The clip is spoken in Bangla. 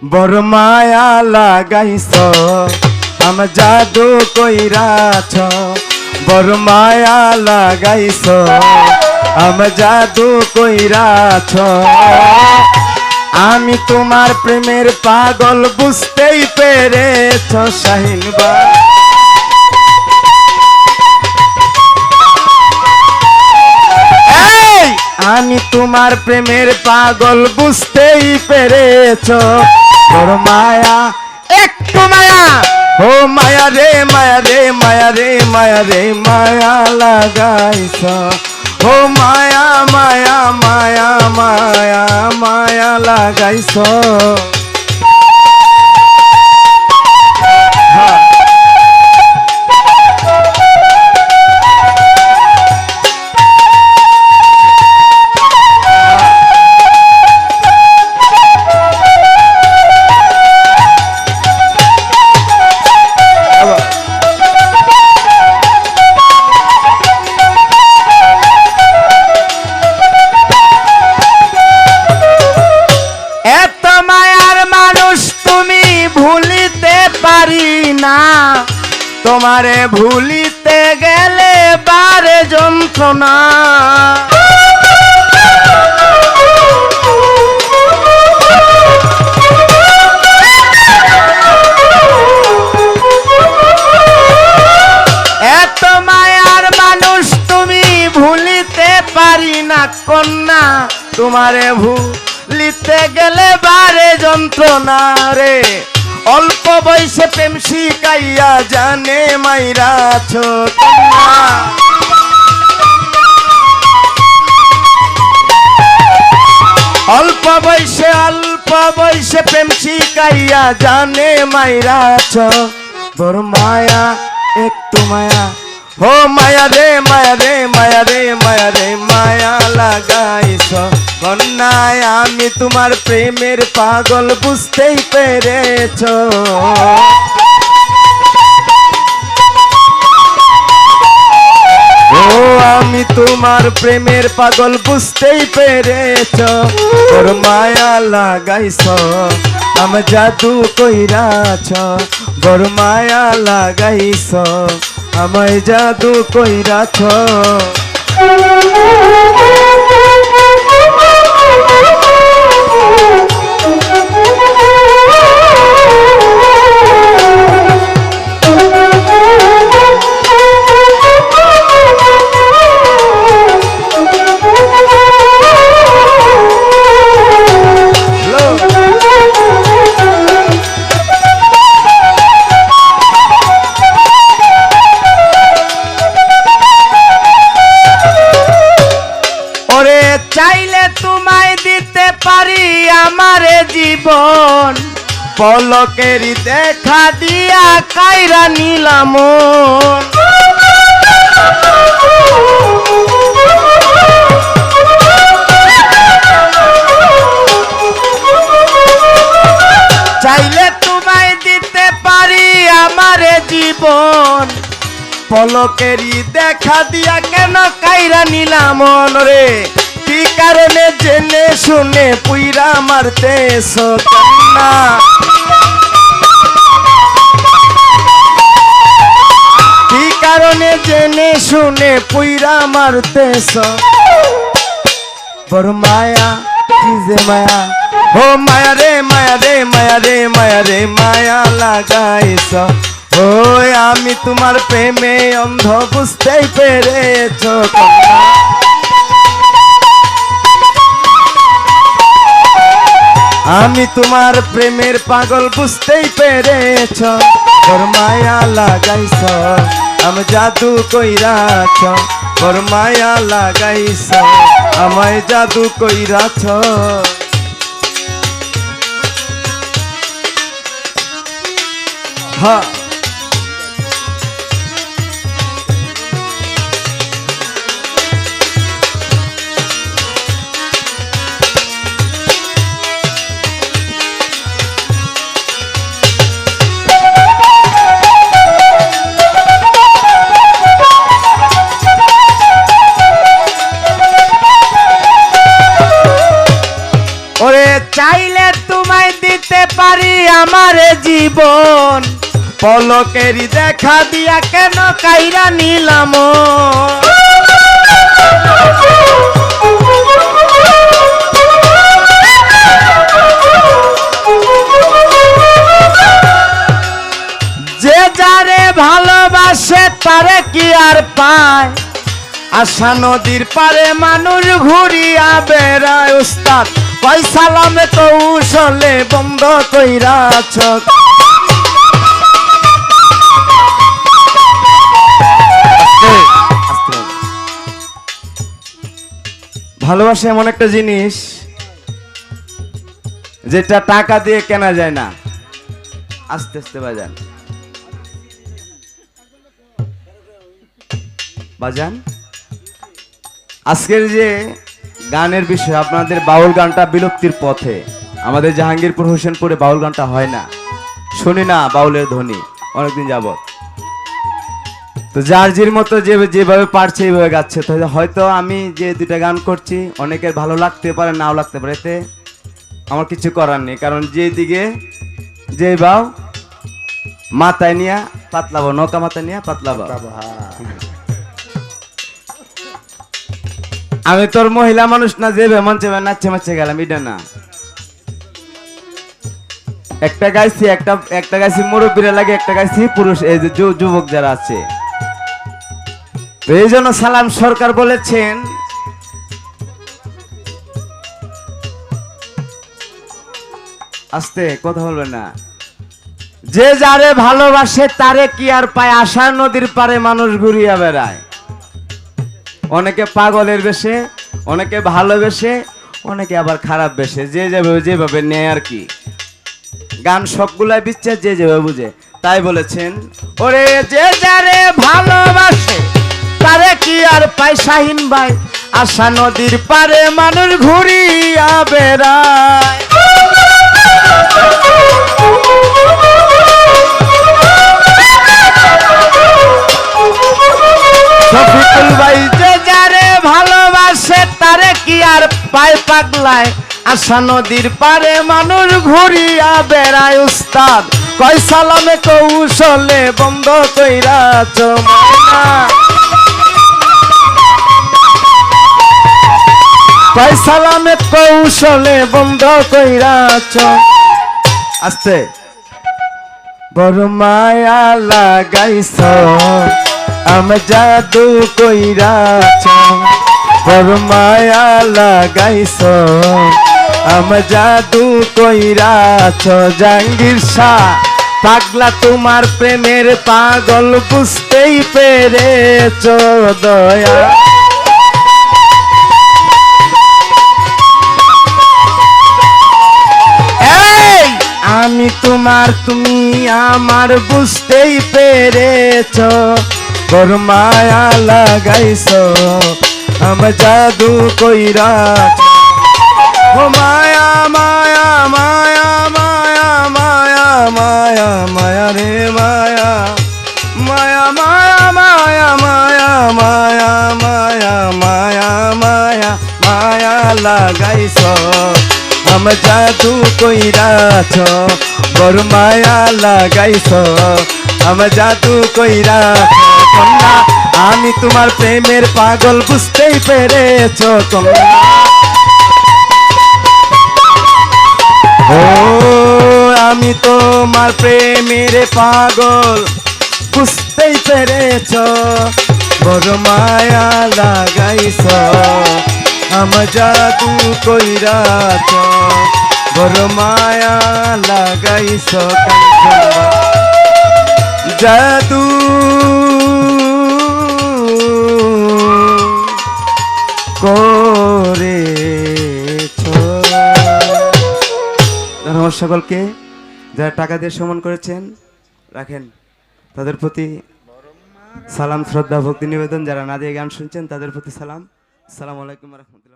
বড় মায়া লাগাইছ আম জাদু কইরাছ বড় মায়া লাগাইছ আম জাদু কইরাছ আমি তোমার প্রেমের পাগল বুঝতেই পেরেছ শাহিন ভাই আমি তোমার প্রেমের পাগল বুঝতেই পেরেছ বড় মায়া একটু মায়া ও মায়া রে মায়া রে মায়া রে মায়া রে মায়া লাগাইছ ও মায়া মায়া মায়া মায়া মায়া লাগাইছ তোমারে ভুলিতে গেলে বারে যন্ত্রণা এত মায়ার মানুষ তুমি ভুলিতে পারি না কন্যা তোমারে ভুলিতে গেলে বারে যন্ত্রণা রে অল্প বয়সে প্রেম শিখাইয়া জানে মাইরাছ অল্প বয়সে প্রেম শিখাইয়া জানে মাইরাছ বড় মায়া একটু মায়া ও মায়া রে মায়া রে মায়া রে মায়া রে মায়া লাগাইছ কন্যায় আমি তোমার প্রেমের পাগল বুঝতেই পেরেছ ও আমি তোমার প্রেমের পাগল বুঝতেই পেরেছ তোর মায়া লাগাইছ আমি জাদু কইরাছ বড় মায়া লাগাইছ আমায় জাদু কইরাছ চাইলে তোমায় দিতে পারি আমারে জীবন পলকেরই দেখা দিয়া কাইরা নিলাম চাইলে তোমায় দিতে পারি আমারে জীবন পলকেরই দেখা দিয়া কেন কাইরা নিলাম রে কি কারণে জেনে শুনে পুইরা মারতেছ কন্যা কি কারণে জেনে শুনে পুইরা মারতেছ বড় মায়া কি যে মায়া ও মায়া রে মায়া রে মায়া রে মায়া রে মায়া লাগাইছ ও আমি তোমার প্রেমে অন্ধ বুঝতেই পেরেছ কন্যা আমি তোমার প্রেমের পাগল বুঝতেই পেরেছ তোর মায়া লাগাইছ আমি জাদু কইরাছ তোর মায়া লাগাইছ আমায় জাদু কইরাছ হ্যাঁ চাইলে তোমায় দিতে পারি আমারে জীবন, পলকেরই দেখা দিয়া কেন কাইরা নিলাম। যে যারে ভালোবাসে তারে কি আর পায়, আশা নদীর পারে মানুষ ঘুরিয়া বেড়ায়। উস্তাদ কয় সালামে কৌশলে বন্ধ কইরাছ। ভালোবাসা এমন একটা জিনিস যেটা টাকা দিয়ে কেনা যায় না। আস্তে আস্তে বাজান, বাজান। আজকের যে গানের বিষয়, আপনাদের বাউল গানটা বিলুপ্তির পথে। আমাদের জাহাঙ্গীরপুর হোসেনপুরে বাউল গানটা হয় না, শুনি না বাউলের ধ্বনি অনেকদিন যাবত। তো যার জির মতো যেভাবে পারছে এইভাবে গাচ্ছে। তো হয়তো আমি যে দুইটা গান করছি অনেকের ভালো লাগতে পারে, নাও লাগতে পারে, এতে আমার কিছু করার নেই। কারণ যেদিকে যে বাউ মাথায় নিয়া পাতলাবো, নৌকা মাথায় নিয়ে পাতলাবো। আমি তোর মহিলা মানুষ না, যে মঞ্চে নাচছে মাচ্ছে গেলাম, এটা না। একটা গাইছি, একটা গাইছি মুরব্বীরা লাগে, একটা গাইছি পুরুষ, এই যে যুবক যারা আছে। তো এই জন্য সালাম সরকার বলেছেন, আস্তে কথা বলবে না, যে যারে ভালোবাসে তারে কি আর পায়, আশার নদীর পারে মানুষ ঘুরিয়া বেড়ায়। অনেকে পাগলের বেশে, অনেকে ভালোবেসে, অনেকে আবার খারাপ বেশে, যে যেভাবে নেয় আর কি। গান সবগুলাই বিচ্ছে যে যেভাবে বুঝে। তাই বলেছেন, ওরে যে যারে ভালোবাসে তারে কি আর পায় শাহিন ভাই, আশা নদীর পারে মানুষ ঘুরিয়া বেড়ায়। শফিকুল ভাই যে যারে ভালোবাসে তারে কি আর পায় পাগলায়, আশা নদীর পারে মানুষ ঘুরিয়া বেড়ায়। উস্তাদ কয় সালামে কৌশলে বন্ধ কইরাছ মানা, কয় সালামে কৌশলে বন্ধ কইরাছ। আস্তে বড় মায়া লাগাইছ আমি জাদু কইরাছ, বড় মায়া লাগাইছ আমি জাদু কইরাছ। জাহাঙ্গীর শাহ পাগলা তোমার প্রেমের পাগল বুঝতেই পেরেছ দয়া। আমি তোমার তুমি আমার বুঝতেই পেরেছ, বড় মায়া লাগাইছ আমি জাদু কইরাছ। ও মায়া মায়া মায়া মায়া মায়া মায়া মায়া রে মায়া, মায়া মায়া মায়া মায়া মায়া মায়া মায়া মায়া মায়া লাগাইছ আমি জাদু কইরাছ, বড় মায়া লাগাইছ আমি জাদু কইরাছ। কন্যা আমি তোমার প্রেমের পাগল বুঝতেই পেরেছ কন্যা। ও আমি তোমার প্রেমের পাগল বুঝতেই পেরেছ, বড় মায়া লাগাইছ আমি জাদু কইরাছ, বড় মায়া লাগাইছ জাদু করেছ। ধন্যবাদ সকলকে যারা টাকা দিয়ে সম্মান করেছেন, রাখেন তাদের প্রতি সালাম, শ্রদ্ধা, ভক্তি নিবেদন। যারা না দিয়ে গান শুনছেন তাদের প্রতি সালাম। আসসালামু আলাইকুম ওয়া রাহমাতুল্লাহ।